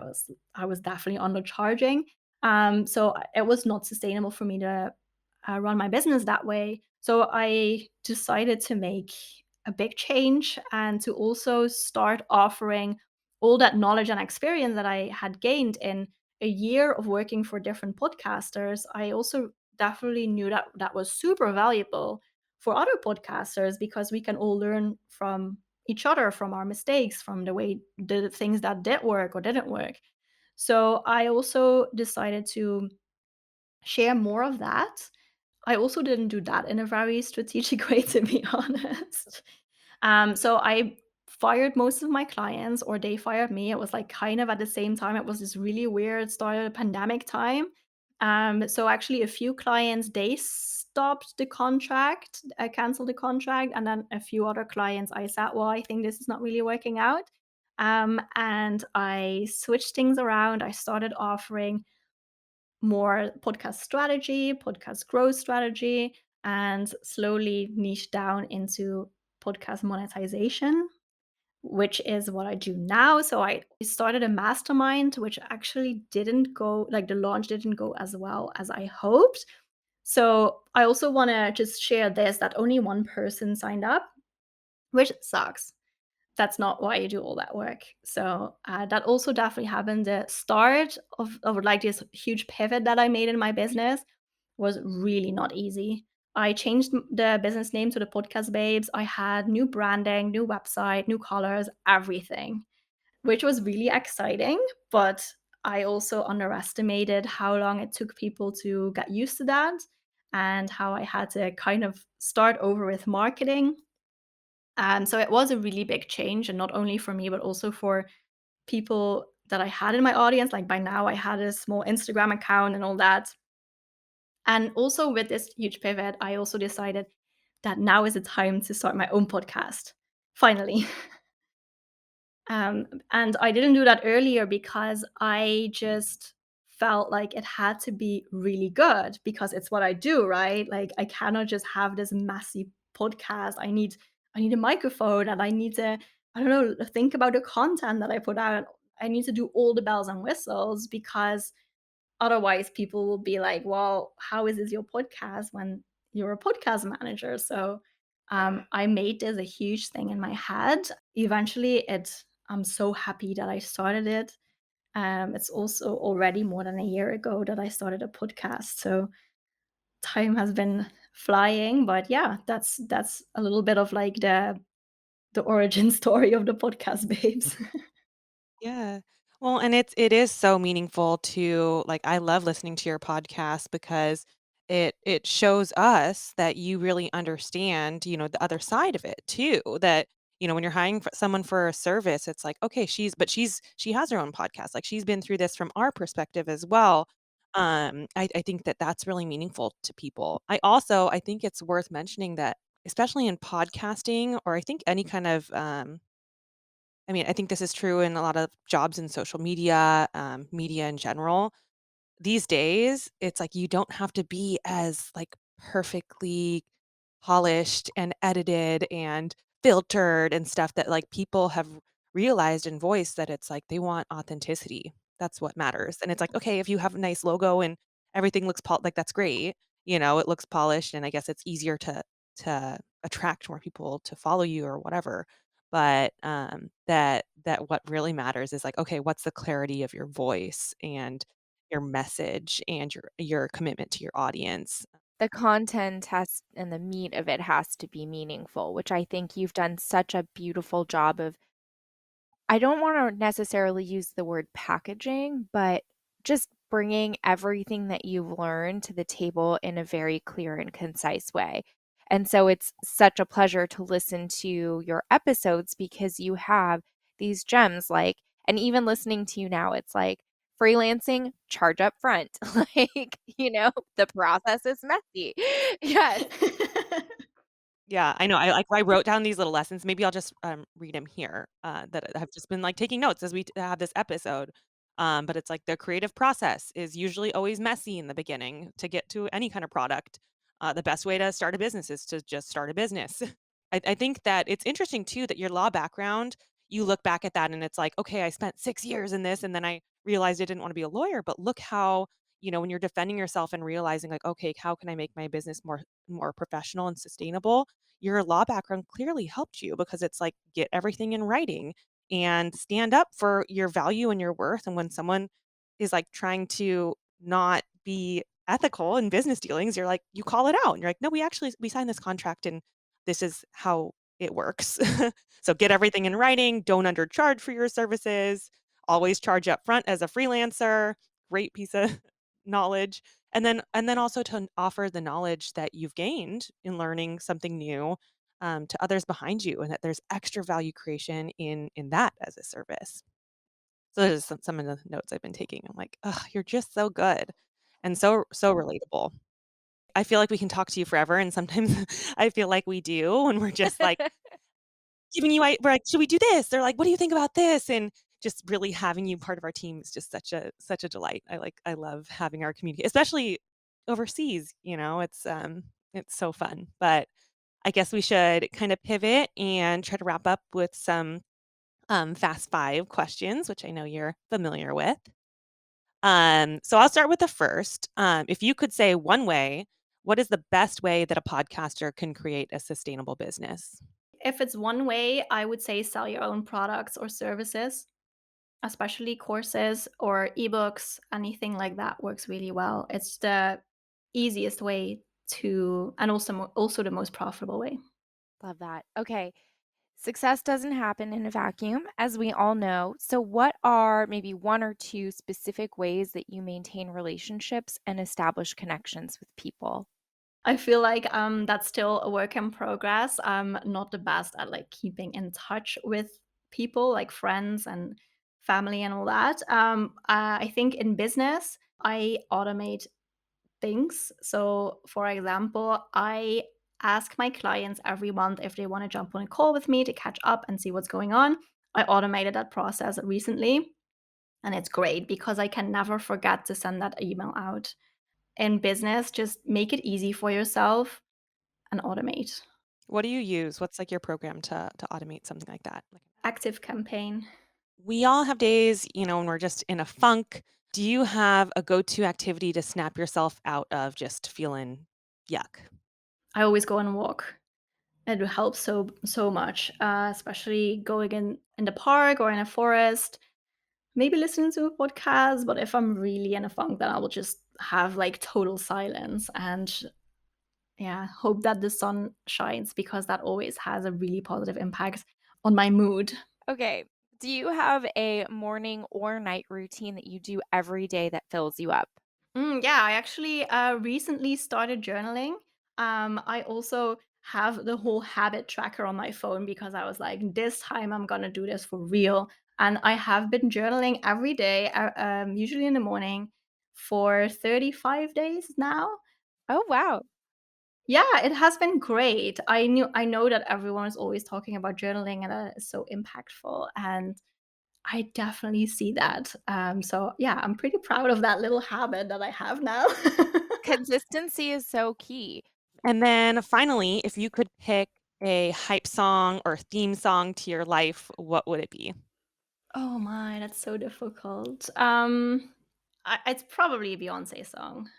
S3: I was definitely undercharging. So it was not sustainable for me to run my business that way. So I decided to make a big change and to also start offering all that knowledge and experience that I had gained in a year of working for different podcasters. I also definitely knew that that was super valuable for other podcasters, because we can all learn from each other, from our mistakes, from the things that did work or didn't work. So I also decided to share more of that. I also didn't do that in a very strategic way, to be honest. So I fired most of my clients, or they fired me. It was like kind of at the same time. It was this really weird start of the pandemic time. So actually, a few clients, they stopped the contract, canceled the contract, and then a few other clients, I said, well, I think this is not really working out. And I switched things around. I started offering more podcast strategy, podcast growth strategy, and slowly niche down into podcast monetization, which is what I do now. So I started a mastermind, which actually didn't go, like the launch didn't go as well as I hoped. So I also want to just share this, that only one person signed up, which sucks. That's not why you do all that work. So that also definitely happened. The start of like this huge pivot that I made in my business was really not easy. I changed the business name to the Podcast Babes. I had new branding, new website, new colors, everything, which was really exciting. But I also underestimated how long it took people to get used to that, and how I had to kind of start over with marketing. So it was a really big change, and not only for me, but also for people that I had in my audience. Like by now, I had a small Instagram account and all that. And also with this huge pivot, I also decided that now is the time to start my own podcast. Finally. And I didn't do that earlier because I just felt like it had to be really good, because it's what I do, right? Like I cannot just have this messy podcast. I need a microphone, and I need to, I don't know, think about the content that I put out. I need to do all the bells and whistles, because otherwise people will be like, well, how is this your podcast when you're a podcast manager? So I made this a huge thing in my head. Eventually I'm so happy that I started it. It's also already more than a year ago that I started a podcast. So time has been flying, but yeah, that's a little bit of like the origin story of the podcast babes.
S2: Yeah. Well, and it is so meaningful to like I love listening to your podcast because it shows us that you really understand, the other side of it too. That, when you're hiring someone for a service, it's like, okay, she has her own podcast. Like she's been through this from our perspective as well. I think that that's really meaningful to people. I think it's worth mentioning that especially in podcasting or I think any kind of I think this is true in a lot of jobs in social media, media in general. These days, it's like you don't have to be as like perfectly polished and edited and filtered and stuff that like people have realized and voiced that it's like they want authenticity. That's what matters. And it's like, okay, if you have a nice logo and everything looks like that's great, it looks polished and I guess it's easier to attract more people to follow you or whatever. But that what really matters is like, okay, what's the clarity of your voice and your message and your commitment to your audience.
S4: The content has and the meat of it has to be meaningful, which I think you've done such a beautiful job of. I don't wanna necessarily use the word packaging, but just bringing everything that you've learned to the table in a very clear and concise way. And so it's such a pleasure to listen to your episodes because you have these gems, like and even listening to you now, it's like freelancing, charge up front. Like, the process is messy. Yes.
S2: Yeah, I know. I wrote down these little lessons. Maybe I'll just read them here. That I've just been like taking notes as we have this episode. But it's like the creative process is usually always messy in the beginning to get to any kind of product. The best way to start a business is to just start a business. I think that it's interesting too that your law background, you look back at that and it's like, okay, I spent 6 years in this, and then I realized I didn't want to be a lawyer. But look how when you're defending yourself and realizing like, okay, how can I make my business more professional and sustainable? Your law background clearly helped you because it's like get everything in writing and stand up for your value and your worth. And when someone is like trying to not be ethical in business dealings, you're like, you call it out and you're like, no, we signed this contract and this is how it works. So get everything in writing, don't undercharge for your services, always charge up front as a freelancer. Great piece of knowledge. And then also to offer the knowledge that you've gained in learning something new, to others behind you, and that there's extra value creation in that as a service. So those are some of the notes I've been taking. I'm like, oh, you're just so good and so relatable. I feel like we can talk to you forever, and sometimes I feel like we do when we're just like giving you we're like, "Should we do this?" They're like, "What do you think about this?" And just really having you part of our team is just such a delight. I love having our community, especially overseas, it's so fun. But I guess we should kind of pivot and try to wrap up with some, fast 5 questions, which I know you're familiar with. So I'll start with the first. If you could say one way, what is the best way that a podcaster can create a sustainable business?
S3: If it's one way, I would say sell your own products or services, especially courses or ebooks, anything like that works really well. It's the easiest way to and also the most profitable way.
S4: Love that. Okay. Success doesn't happen in a vacuum, as we all know. So, what are maybe one or two specific ways that you maintain relationships and establish connections with people?
S3: I feel like that's still a work in progress. I'm not the best at like keeping in touch with people, like friends and family and all that. I think in business, I automate things. So, for example, I ask my clients every month if they want to jump on a call with me to catch up and see what's going on. I automated that process recently, and it's great because I can never forget to send that email out. In business, just make it easy for yourself and automate.
S2: What do you use? What's like your program to automate something like that? Like
S3: Active campaign.
S2: we all have days, when we're just in a funk. Do you have a go-to activity to snap yourself out of just feeling yuck?
S3: I always go on a walk. It helps so much, especially going in the park or in a forest. maybe listening to a podcast, but if I'm really in a funk, then I will just have like total silence and yeah, hope that the sun shines because that always has a really positive impact on my mood.
S4: Okay. Do you have a morning or night routine that you do every day that fills you up?
S3: Yeah, I actually recently started journaling. I also have the whole habit tracker on my phone because I was like, this time I'm gonna do this for real. And I have been journaling every day, usually in the morning, for 35 days now.
S4: Oh, wow.
S3: Yeah, it has been great. I know that everyone is always talking about journaling and that it's so impactful, and I definitely see that. So yeah, I'm pretty proud of that little habit that I have now.
S4: Consistency is so key.
S2: And then finally, if you could pick a hype song or theme song to your life, what would it be?
S3: Oh my, that's so difficult. It's probably a Beyonce song.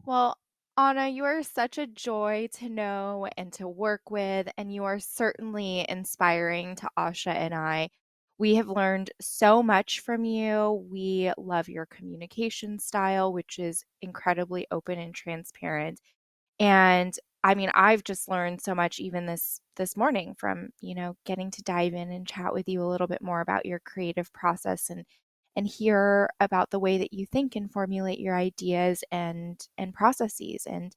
S4: Well, Anna, you are such a joy to know and to work with, and you are certainly inspiring to Asha and I. We have learned so much from you. We love your communication style, which is incredibly open and transparent. And I mean, I've just learned so much even this morning from, getting to dive in and chat with you a little bit more about your creative process and hear about the way that you think and formulate your ideas and processes. And,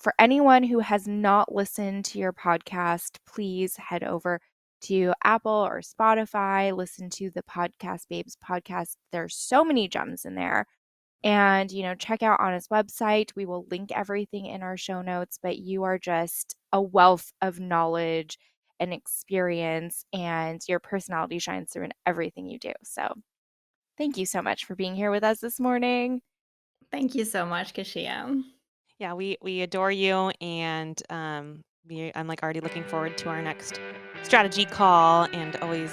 S4: for anyone who has not listened to your podcast, please head over to Apple or Spotify, listen to the Podcast Babes podcast. There's so many gems in there. And, check out Anna's website. We will link everything in our show notes, but you are just a wealth of knowledge and experience, and your personality shines through in everything you do. So thank you so much for being here with us this morning.
S3: Thank you so much, Kashia.
S2: Yeah, we adore you, and I'm like already looking forward to our next strategy call, and always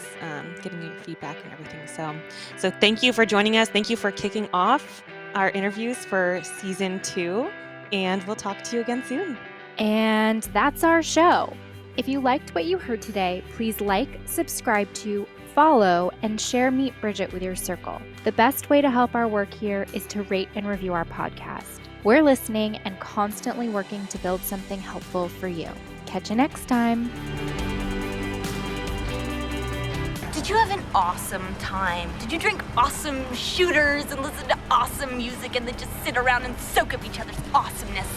S2: getting your feedback and everything. So thank you for joining us. Thank you for kicking off our interviews for season 2, and we'll talk to you again soon.
S4: And that's our show. If you liked what you heard today, please like, subscribe to, follow, and share Meet Bridget with your circle. The best way to help our work here is to rate and review our podcast. We're listening and constantly working to build something helpful for you. Catch you next time.
S5: Did you have an awesome time? Did you drink awesome shooters and listen to awesome music and then just sit around and soak up each other's awesomeness?